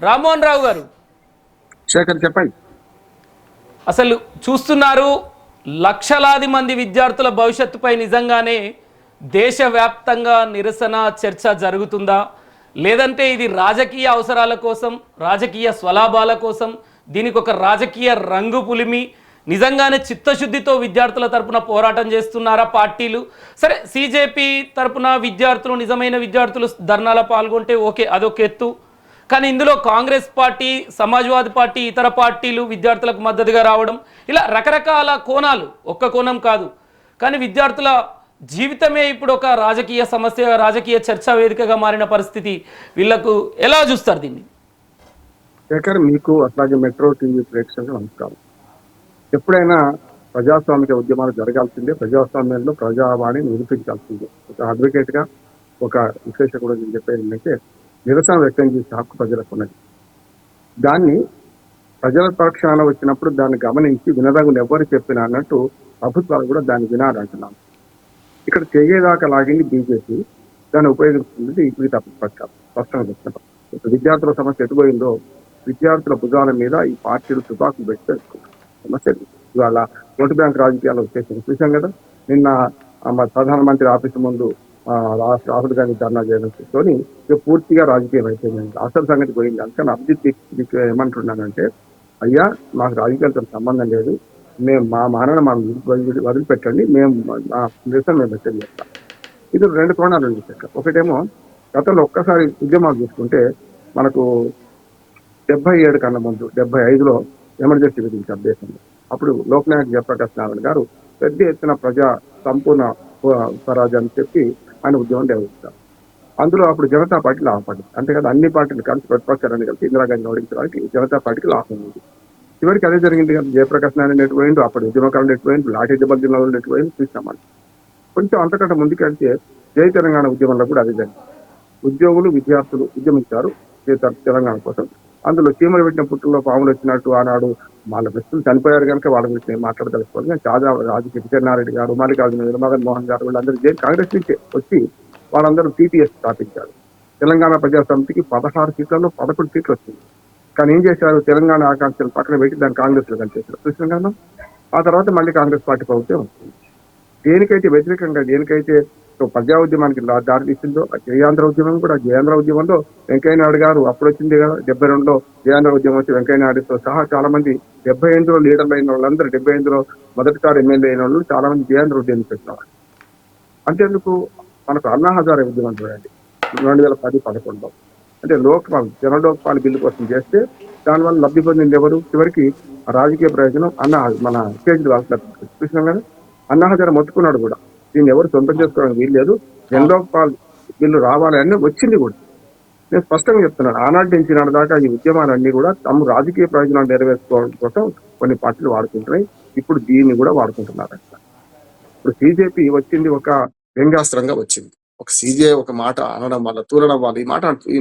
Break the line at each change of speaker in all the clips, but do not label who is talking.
రామ్మోహన్ రావు గారు,
శేఖర్ చెప్పండి.
అసలు చూస్తున్నారు, లక్షలాది మంది విద్యార్థుల భవిష్యత్తుపై నిజంగానే దేశవ్యాప్తంగా నిరసన చర్చ జరుగుతుందా, లేదంటే ఇది రాజకీయ అవసరాల కోసం, రాజకీయ స్వలాభాల కోసం, దీనికి ఒక రాజకీయ రంగు పులిమి నిజంగానే చిత్తశుద్ధితో విద్యార్థుల తరపున పోరాటం చేస్తున్నారా పార్టీలు? సరే, సిజేపీ తరపున విద్యార్థులు, నిజమైన విద్యార్థులు ధర్నాలో పాల్గొంటే ఓకే, అదొక ఎత్తు. కానీ ఇందులో కాంగ్రెస్ పార్టీ, సమాజ్వాదీ పార్టీ, ఇతర పార్టీలు విద్యార్థులకు మద్దతుగా రావడం, ఇలా రకరకాల కోణాలు, ఒక్క కోణం కాదు. కానీ విద్యార్థుల జీవితమే ఇప్పుడు ఒక రాజకీయ సమస్య, రాజకీయ చర్చా వేదికగా మారిన పరిస్థితి. వీళ్లకు ఎలా చూస్తారు దీన్ని?
శేఖర్, మీకు అట్లాగే మెట్రో టీవీ ప్రేక్షకులకు నమస్కారం. ఎప్పుడైనా ప్రజాస్వామిక ఉద్యమాలు జరగాల్సిందే, ప్రజాస్వామ్యంలో ప్రజావాణిని వినిపించాల్సిందే. ఒక అడ్వకేట్ గా, ఒక విశ్లేషకుడు నేను చెప్పేది ఏంటంటే, నిరసన వ్యక్తం చేసే హక్కు ప్రజలకు ఉన్నది. దాన్ని ప్రజల పక్షాన వచ్చినప్పుడు దాన్ని గమనించి వినదగుని ఎవరు చెప్పినా అన్నట్టు ప్రభుత్వాలు కూడా దాన్ని వినాలంటున్నాను. ఇక్కడ చేయదాకా లాగింది బీజేపీ, దాన్ని ఉపయోగిస్తుంది మిగతా ప్రతిపక్షాలు. స్పష్టంగా చెప్తున్నాం. విద్యార్థుల సమస్య ఎటుపోయిందో, విద్యార్థుల భుజాల మీద ఈ పార్టీలు తుపాకులు పెట్టి తెలుసుకుంటారు. సమస్య ఇవాళ ఓటు బ్యాంక్ రాజకీయాలు వచ్చేసి చూసాం కదా. నిన్న ప్రధానమంత్రి ఆఫీసు ముందు రాహుల్ గాంధీ ధర్నా చేయడం చూసుకొని పూర్తిగా రాజకీయం అయిపోయింది. అసలు సంగతి పోయింది. అందుకని అభిజిత్ ఏమంటున్నానంటే, అయ్యా మాకు రాజకీయాలతో సంబంధం లేదు, మేము మా మానవ మనం వదిలిపెట్టండి, మేము నిరసన మేము మెసేజ్ చేస్తాం. ఇది రెండు కోణాలు ఉంది. ఒకటేమో గతంలో ఒక్కసారి ఉద్యమాలు చూసుకుంటే మనకు 77 కన్నా ముందు 75లో ఎమర్జెన్సీ విధించారు దేశంలో. అప్పుడు లోక్నాయక్ జయప్రకాష్ నారాయణ గారు పెద్ద ఎత్తున ప్రజా సంపూర్ణ స్వరాజ్యం అని చెప్పి ఆయన ఉద్యమం నిర్వహిస్తారు. అందులో అప్పుడు జనతా పార్టీ లాభపడింది. అంతేకాదు అన్ని పార్టీలు కలిసి, ప్రతిపక్షాన్ని కలిసి ఇందిరాగాంధీ ఓడించడానికి జనతా పార్టీకి లాభం ఉంది. చివరికి అదే జరిగింది కదా. జయప్రకాష్ నారాయణ ఎటుపోయిండు, అప్పుడు ఉద్యమకారులు ఎటుపోయిండు, లాఠీ దెబ్బలు జిల్లాలో ఎటుపోయింది చూసామని. కొంచెం అంతకంటే ముందుకెళ్తే జై తెలంగాణ ఉద్యమంలో కూడా అదే జరిగింది. ఉద్యోగులు, విద్యార్థులు ఉద్యమించారు తెలంగాణ కోసం. అందులో చీమలు పెట్టిన పుట్టుల్లో పాములు వచ్చినట్టు ఆనాడు వాళ్ళ వ్యక్తులు చనిపోయారు కనుక వాళ్ళ గురించి నేను మాట్లాడదలుచుకోవాలి. చాలా రాజకీయ కిషన్నారెడ్డి గారు, మల్లికార్జున, మదన్ మోహన్ గారు వీళ్ళందరూ కాంగ్రెస్ నుంచి వచ్చి వాళ్ళందరూ టీపీఎస్ స్థాపించారు. తెలంగాణ ప్రజా సమితికి 16 సీట్లలో 11 సీట్లు వచ్చింది. కానీ ఏం చేశారు, తెలంగాణ ఆకాంక్షలు పక్కన పెట్టి దాన్ని కాంగ్రెస్ లో కలిపేశారు కృష్ణగాంధం. ఆ తర్వాత మళ్ళీ కాంగ్రెస్ పార్టీ ప్రభుత్వం వస్తుంది. దేనికైతే వ్యతిరేకంగా, దేనికైతే ప్రజా ఉద్యమానికి దారి తీసిందో జయాంధ్ర ఉద్యమం కూడా, జయాంధ్ర ఉద్యమంలో వెంకయ్యనాయుడు గారు అప్పుడు వచ్చింది కదా. 72లో జయాంధ్ర ఉద్యమం వచ్చి వెంకయ్యనాయుడుతో సహా చాలా మంది 78లో లీడర్లు అయిన వాళ్ళందరూ, 78లో మొదటిసారి ఎమ్మెల్యే అయిన వాళ్ళు చాలా మంది జయాంధ్ర ఉద్యమం పెట్టినారు. అంతేందుకు మనకు అన్నా హజారే ఉద్యమం చూడండి 2010-11లో. అంటే లోక్పాల్, జనలోక్పాల్ బిల్లు కోసం చేస్తే దానివల్ల లబ్ధి పొందింది ఎవరు? చివరికి రాజకీయ ప్రయోజనం మన కేజ్రీవాల్ చూసినాం కదా. అన్నా హజారే మొత్తుకున్నాడు కూడా, దీన్ని ఎవరు సొంతం చేసుకోవడానికి వీల్లేదు, జనలోక్పాల్ బిల్లు రావాలని వచ్చింది కూడా. నేను స్పష్టంగా చెప్తున్నాను, ఆనాటి నుంచి నాటి దాకా ఈ ఉద్యమాలన్నీ కూడా తమ రాజకీయ ప్రయోజనాలు నెరవేర్చుకోవడం కోసం కొన్ని పార్టీలు వాడుకుంటున్నాయి. ఇప్పుడు దీన్ని కూడా వాడుకుంటున్నారు. ఇప్పుడు బీజేపీ వచ్చింది ఒక వ్యంగ్యాస్త్రంగా వచ్చింది. ఒక సీజే ఒక మాట అనడం వల్ల, తూలడం వల్ల ఈ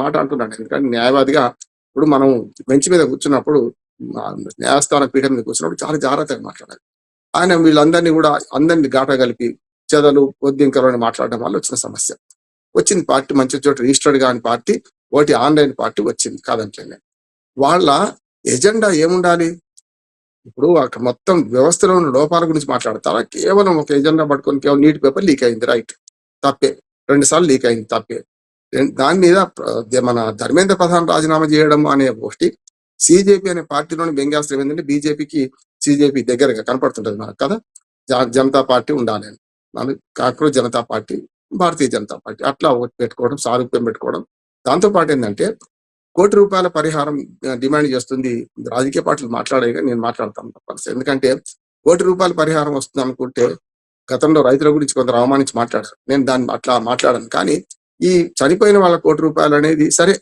మాట అంటున్నాడు. ఎందుకంటే న్యాయవాదిగా ఇప్పుడు మనం బెంచ్ మీద కూర్చున్నప్పుడు, న్యాయస్థాన పీఠం మీద కూర్చున్నప్పుడు చాలా జాగ్రత్తగా మాట్లాడాలి. ఆయన వీళ్ళందరినీ కూడా అందరినీ ఘాటా కలిపి చెదలు వద్దింకలు మాట్లాడడం వల్ల వచ్చిన సమస్య. వచ్చింది పార్టీ మంచి చోట రిజిస్టర్డ్ కాని పార్టీ, ఒకటి ఆన్లైన్ పార్టీ వచ్చింది కాదంటే. వాళ్ళ ఎజెండా ఏముండాలి? ఇప్పుడు మొత్తం వ్యవస్థలో ఉన్న లోపాల గురించి మాట్లాడతారా? కేవలం ఒక ఎజెండా పట్టుకొని కేవలం నీటి పేపర్ లీక్ అయింది, రైట్, తప్పే. 2 సార్లు లీక్ అయింది, తప్పే. దాని మీద మన ధర్మేంద్ర ప్రధాన్ రాజీనామా చేయడం అనే ఒకటి. సిజేపీ అనే పార్టీలోని వ్యంగ్యాస్త్రం ఏంటంటే, బీజేపీకి సిజేపీ దగ్గరగా కనపడుతుంటది మనకు కదా. జనతా పార్టీ ఉండాలి అని, కాకపోతే జనతా పార్టీ, భారతీయ జనతా పార్టీ అట్లా ఓటు పెట్టుకోవడం, సారూప్యం పెట్టుకోవడం. దాంతో పాటు ఏంటంటే, ₹1 కోటి పరిహారం డిమాండ్ చేస్తుంది. రాజకీయ పార్టీలు మాట్లాడేగా నేను మాట్లాడతాను తప్పనిసరి. ఎందుకంటే ₹1 కోటి పరిహారం వస్తుంది అనుకుంటే, గతంలో రైతుల గురించి కొందరు అవమానించి మాట్లాడారు. నేను దాన్ని అట్లా మాట్లాడాను. కానీ ఈ చనిపోయిన వాళ్ళ ₹1 అనేది సరే,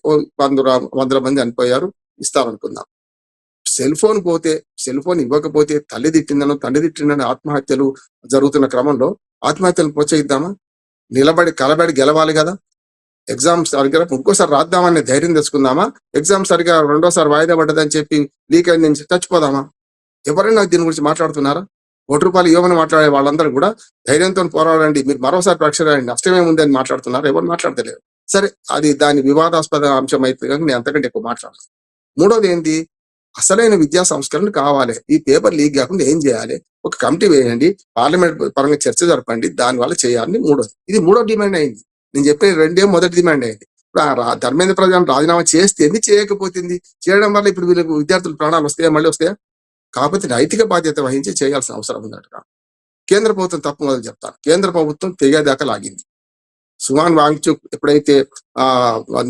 100 మంది చనిపోయారు, ఇస్తారనుకుందాం. సెల్ ఫోన్ ఇవ్వకపోతే తల్లి తిట్టిందనో, తండ్రి తిట్టిందనో ఆత్మహత్యలు జరుగుతున్న క్రమంలో ఆత్మహత్యలు ప్రోత్సహిద్దామా? కలబడి గెలవాలి కదా. ఎగ్జామ్ సరిగ్గా ఇంకోసారి రాద్దామనే ధైర్యం తెచ్చుకుందామా? ఎగ్జామ్ సరిగా 2వ సారి వాయిదా పడ్డదని చెప్పి లీక్ అయింది చచ్చిపోదామా? ఎవరైనా దీని గురించి మాట్లాడుతున్నారా? ₹1 ఇవ్వమని మాట్లాడే వాళ్ళందరూ కూడా ధైర్యంతో పోరాడండి, మీరు మరోసారి పరీక్ష రాయండి, నష్టమేముంది అని మాట్లాడుతున్నారు. ఎవరు మాట్లాడతలేరు. సరే, అది దాని వివాదాస్పద అంశం అయితే కానీ నేను అంతకంటే ఎక్కువ మాట్లాడతాను.
మూడోది ఏంటి, అసలైన విద్యా సంస్కరణ కావాలి. ఈ పేపర్ లీక్ కాకుండా ఏం చేయాలి, ఒక కమిటీ వేయండి, పార్లమెంట్ పరంగా చర్చ జరపండి, దానివల్ల చేయాలని మూడోది. ఇది మూడో డిమాండ్ అయింది. నేను చెప్పిన రెండే మొదటి డిమాండ్ అయింది. ఇప్పుడు ధర్మేంద్ర ప్రధాన్ రాజీనామా చేస్తే చేయకపోతుంది, చేయడం వల్ల ఇప్పుడు వీళ్ళకి విద్యార్థుల ప్రాణాలు వస్తాయా, మళ్ళీ వస్తాయా? కాకపోతే నైతిక బాధ్యత వహించి చేయాల్సిన అవసరం ఉందట. కేంద్ర ప్రభుత్వం తప్పు మొదలు చెప్తాను. కేంద్ర ప్రభుత్వం తెగేదాకా లాగింది. సుమాన్ వాంగ్చుక్ ఎప్పుడైతే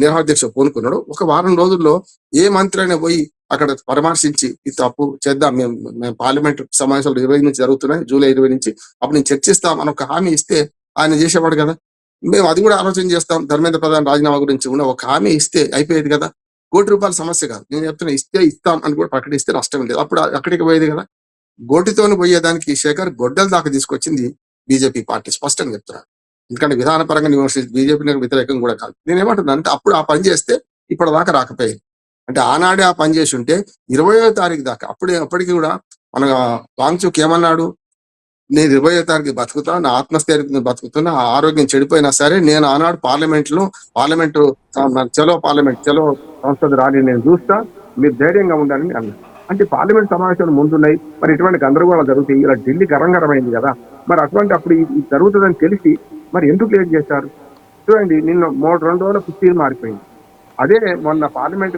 నిర్వహణ పూనుకున్నాడో ఒక వారం రోజుల్లో ఏ మంత్రి అయినా పోయి అక్కడ పరామర్శించి ఇది తప్పు చేద్దాం, మేము పార్లమెంట్ సమావేశాలు 20 నుంచి జరుగుతున్నాయి, జూలై 20 నుంచి, అప్పుడు నేను చర్చిస్తాం అని ఒక హామీ ఇస్తే ఆయన చేసేవాడు కదా. మేము అది కూడా ఆలోచన చేస్తాం, ధర్మేంద్ర ప్రధాన్ రాజీనామా గురించి ఉన్న ఒక హామీ ఇస్తే అయిపోయేది కదా. ₹1 సమస్య కాదు, నేను చెప్తున్నా, ఇస్తే ఇస్తాం అని కూడా ప్రకటిస్తే నష్టం లేదు. అప్పుడు అక్కడికి పోయేది కదా. గోటితోని పోయేదానికి శేఖర్ గొడ్డల దాకా తీసుకొచ్చింది బీజేపీ పార్టీ, స్పష్టంగా చెప్తున్నారు. ఎందుకంటే విధానపరంగా బీజేపీకి వ్యతిరేకం కూడా కాదు. నేనేమంటున్నా అంటే అప్పుడు ఆ పని చేస్తే ఇప్పటిదాకా రాకపోయింది. అంటే ఆనాడే ఆ పని చేసి ఉంటే 20వ తారీఖు దాకా అప్పటికి కూడా మన వాంగ్చుక్ ఏమన్నాడు, నేను 20వ తారీఖు బతుకుతా, నా ఆత్మస్థైర్యం బతుకుతున్నా, ఆరోగ్యం చెడిపోయినా సరే నేను ఆనాడు పార్లమెంటు చలో సంస్థ రాని నేను చూస్తా, మీరు ధైర్యంగా ఉండాలని అన్నారు. అంటే పార్లమెంట్ సమావేశాలు ముందున్నాయి, మరి ఇటువంటి గందరగోళాలు జరుగుతాయి, ఇలా ఢిల్లీ గరంగరమైంది కదా. మరి అటువంటి అప్పుడు ఇది జరుగుతుందని తెలిసి మరి ఎందుకు లేట్ చేశారు? చూడండి, నిన్న 2 రోజుల కుస్తీ మారిపోయింది. అదే మొన్న పార్లమెంట్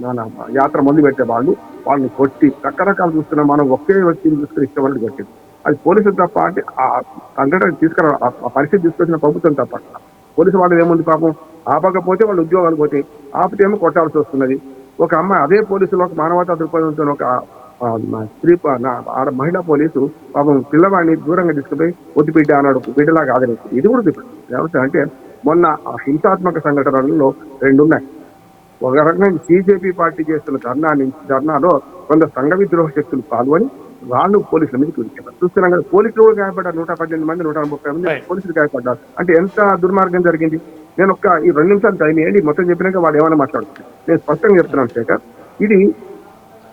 మన యాత్ర ముందు పెట్టే వాళ్ళని కొట్టి రకరకాలు చూస్తున్నాం. మనం ఒకే వ్యక్తిని చూసుకుని ఇష్టపడి కొట్టింది. అది పోలీసులు తప్ప, అంటే ఆ సంఘటన ఆ పరిస్థితి తీసుకొచ్చిన ప్రభుత్వం తప్ప. పోలీసు వాళ్ళు ఏముంది పాపం, ఆపకపోతే వాళ్ళు ఉద్యోగాలు పోతే, ఆపితే ఏమో కొట్టాల్సి వస్తున్నది. ఒక అమ్మాయి అదే పోలీసులు ఒక మానవతా దృక్పథంతో ఒక మహిళా పోలీసు పాపం పిల్లవాడిని దూరంగా తీసుకుపోయి వద్దు బిడ్డ అన్నాడు, బిడ్డలాగా ఆదరించింది. ఇది కూడా వ్యవస్థ. అంటే మొన్న ఆ హింసాత్మక సంఘటనలలో 2 ఉన్నాయి. ఒక రకంగా బీజేపీ పార్టీ చేస్తున్న ధర్నాలో కొంత సంఘ విద్రోహ శక్తులు పాల్గొని వాళ్ళు పోలీసుల మీద కూర్చున్నారు. చూస్తున్నాం కదా, పోలీసులు కూడా గాయపడ్డారు. 118 మంది 130 మంది పోలీసులు గాయపడ్డారు. అంటే ఎంత దుర్మార్గం జరిగింది. నేను ఈ 2 నిమిషాలు టైం ఇవ్వండి, మొత్తం చెప్పినాక వాడు ఏమైనా మాట్లాడుతున్నాను. నేను స్పష్టంగా చెప్తున్నాను శేఖర్, ఇది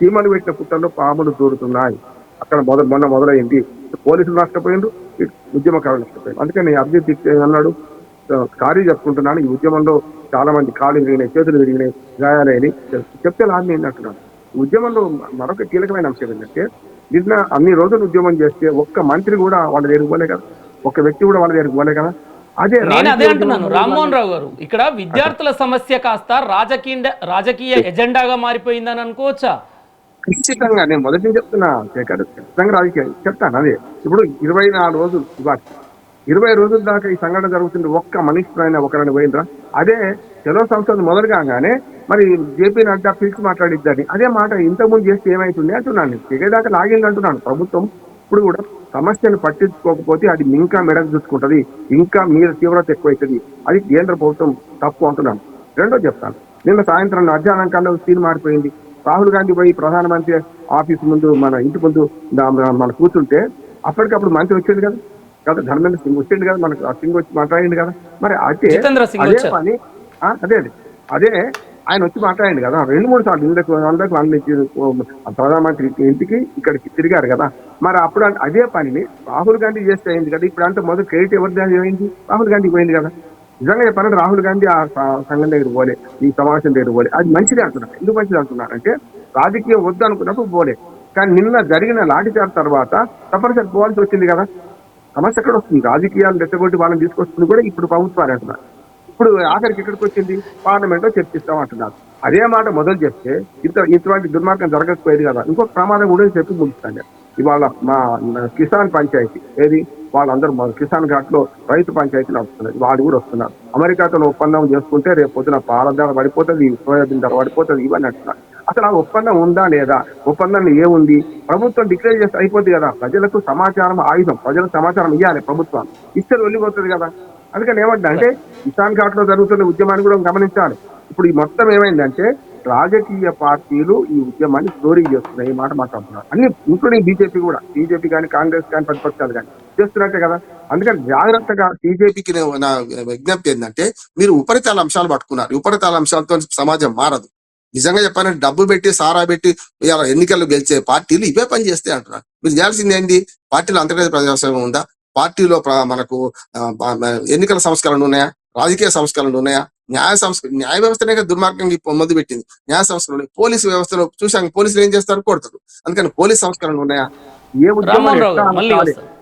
చీమలు పెట్టిన పుట్టల్లో పాములు దూరుతున్నాయి. అక్కడ మొన్న మొదలైంది. పోలీసులు నష్టపోయిండ్రు, ఉద్యమకారులు నష్టపోయారు. అందుకని అభిజిత్ అన్నాడు, సారీ చెప్పుకుంటున్నాను, ఈ ఉద్యమంలో చాలా మంది కాళ్ళు విరిగినాయి, చేతులు విరిగినాయి, గాయాలని చెప్తే లాభం ఏంటంటున్నాను. ఉద్యమంలో మరొక కీలకమైన అంశం ఏంటంటే, నిన్న అన్ని రోజులు ఉద్యమం చేస్తే ఒక్క మంత్రి కూడా వాళ్ళ దగ్గరికి పోలే కదా, ఒక్క వ్యక్తి కూడా వాళ్ళ దగ్గరికి పోలే కదా.
నేను అదే అంటున్నాను రామ్మోహన్ రావు గారు, ఇక్కడ విద్యార్థుల సమస్య కాస్త రాజకీయ ఎజెండాగా మారిపోయిందని అనుకోవచ్చా?
ఖచ్చితంగా నేను మొదటి చెప్తున్నా శేఖర్, ఖచ్చితంగా రాజకీయం చెప్తాను. అదే ఇప్పుడు 24 రోజులు ఇవాళ 20 రోజుల దాకా ఈ సంఘటన జరుగుతుంది. ఒక్క మనిషి అయినా ఒకరిని పోయినరా? అదే చలో సంస్థ మొదలు కాగానే మరి జేపీ నడ్డా పిలిచి మాట్లాడిద్దని అదే మాట ఇంతకుముందు చేస్తే ఏమైతుంది అంటున్నాను. తెగేదాకా లాగింది అంటున్నాను. ప్రభుత్వం ఇప్పుడు కూడా సమస్యను పట్టించుకోకపోతే అది ఇంకా మెడకు చూసుకుంటది, ఇంకా మీద తీవ్రత ఎక్కువైతుంది. అది కేంద్ర ప్రభుత్వం తప్పు అంటున్నాను. రెండో చెప్తాను, నిన్న సాయంత్రం అధ్యయనం కన్నా సీన్ మారిపోయింది. రాహుల్ గాంధీ పోయి ప్రధానమంత్రి ఆఫీస్ ముందు మన ఇంటి ముందు మన కూర్చుంటే అప్పటికప్పుడు మంత్రి వచ్చేది కదా, ధర్మేంద్ర సింగ్ వచ్చింది కదా, మనకు సింగ్ వచ్చి మాట్లాడింది కదా. మరి అదే పని అదే ఆయన వచ్చి మాట్లాడింది కదా 2-3 సార్లు అందరికి ప్రధానమంత్రి ఇంటికి ఇక్కడికి తిరిగారు కదా. మరి అప్పుడు అదే పనిని రాహుల్ గాంధీ చేస్తే అయింది కదా. ఇప్పుడు అంతా మొదటి క్రెడిట్ ఎవరిది అయింది? రాహుల్ గాంధీ పోయింది కదా. నిజంగా చెప్పాలంటే రాహుల్ గాంధీ ఆ సంఘం దగ్గర పోలే, ఈ సమావేశం దగ్గర పోలే. అది మంచిదే అంటున్నారు. ఎందుకు మంచిది అంటున్నారంటే రాజకీయం వద్దు అనుకున్నప్పుడు పోలే. కానీ నిన్న జరిగిన లాఠీచార్జ్ తర్వాత తప్పనిసరి పోవాల్సి వచ్చింది కదా. సమస్య ఎక్కడ వస్తుంది? రాజకీయాలు రెచ్చగొట్టి వాళ్ళని తీసుకొస్తుంది కూడా ఇప్పుడు ప్రభుత్వాలు అంటున్నారు. ఇప్పుడు ఆఖరికి ఎక్కడికి వచ్చింది? పార్లమెంట్ లో చర్చిస్తాం అంటున్నారు. అదే మాట మొదలు చెప్తే ఇటువంటి దుర్మార్గం జరగకపోయేది కదా. ఇంకొక ప్రమాదం కూడా చెప్పి ముగిస్తాను. ఇవాళ మా కిసాన్ పంచాయతీ ఏది, వాళ్ళందరూ కిసాన్ ఘాట్ లో రైతు పంచాయతీ నడుస్తున్నారు. వాళ్ళు కూడా వస్తున్నారు. అమెరికాతో ఒప్పందం చేసుకుంటే రేపు పొద్దున పాల ధర పడిపోతుంది, సోయాబీన్ ధర పడిపోతుంది, ఇవన్నీ అంటున్నారు. అసలు ఆ ఒప్పందం ఉందా లేదా? ఒప్పందంలో ఏముంది? ప్రభుత్వం డిక్లేర్ చేస్తే అయిపోద్ది కదా. ప్రజలకు సమాచారం ఆయుధం, ప్రజలకు సమాచారం ఇవ్వాలి ప్రభుత్వం, ఇస్తే వెళ్ళిపోతుంది కదా. అందుకని ఏమంటా అంటే కిసాన్ ఘాట్ లో జరుగుతున్న ఉద్యమాన్ని కూడా గమనించాలి. ఇప్పుడు ఈ మొత్తం ఏమైందంటే రాజకీయ పార్టీలు ఈ ఉద్యమాన్ని స్టోరీ చేస్తున్నాయి. ఈ మాట మాట్లాడుతున్నారు అన్ని, ఇంక్లూడింగ్ బీజేపీ కానీ కాంగ్రెస్ కానీ ప్రతిపక్షాలు కానీ చేస్తున్నట్టే కదా. అందుకని జాగ్రత్తగా బీజేపీకి నా విజ్ఞప్తి ఏంటంటే, మీరు ఉపరితల అంశాలు పట్టుకున్నారు. ఉపరితల అంశాలతో సమాజం మారదు. నిజంగా చెప్పాలంటే డబ్బు పెట్టి సారా పెట్టి ఎన్నికల్లో గెలిచే పార్టీలు ఇవే పని చేస్తే అంటున్నారు. మీరు చేయాల్సింది ఏంటి? పార్టీలో అంతర్గత ప్రజాస్వామ్యం ఉందా? పార్టీలో మనకు ఎన్నికల సంస్కరణ ఉన్నాయా?
రాజకీయ సంస్కరణలు ఉన్నాయా? న్యాయ వ్యవస్థనే దుర్మార్గంగా మొదలు పెట్టింది. న్యాయ సంస్కరణలు ఉన్నాయి. పోలీసు వ్యవస్థలో చూసాం, పోలీసులు ఏం చేస్తారు? కొడతారు. అందుకని పోలీస్ సంస్కరణలు ఉన్నాయా?
ఏ ఉద్యమాన్ని
రామ్మోహన్ రావు
ఎట్లా
గారు మళ్ళీ
అనచాలి,
వస్తారు.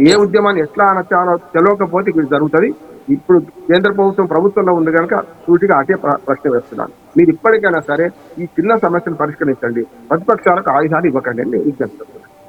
ఏ ఉద్యమాన్ని ఎట్లా అనచాలో తెలియకపోతే ఇది జరుగుతుంది. ఇప్పుడు కేంద్ర ప్రభుత్వంలో ఉంది కనుక సూటిగా అదే ప్రశ్న వేస్తున్నాను. మీరు ఇప్పటికైనా సరే ఈ చిన్న సమస్యను పరిష్కరించండి, ప్రతిపక్షాలకు ఆయుధాలు ఇవ్వకండి అని నేను విజ్ఞప్తి చేస్తున్నాను.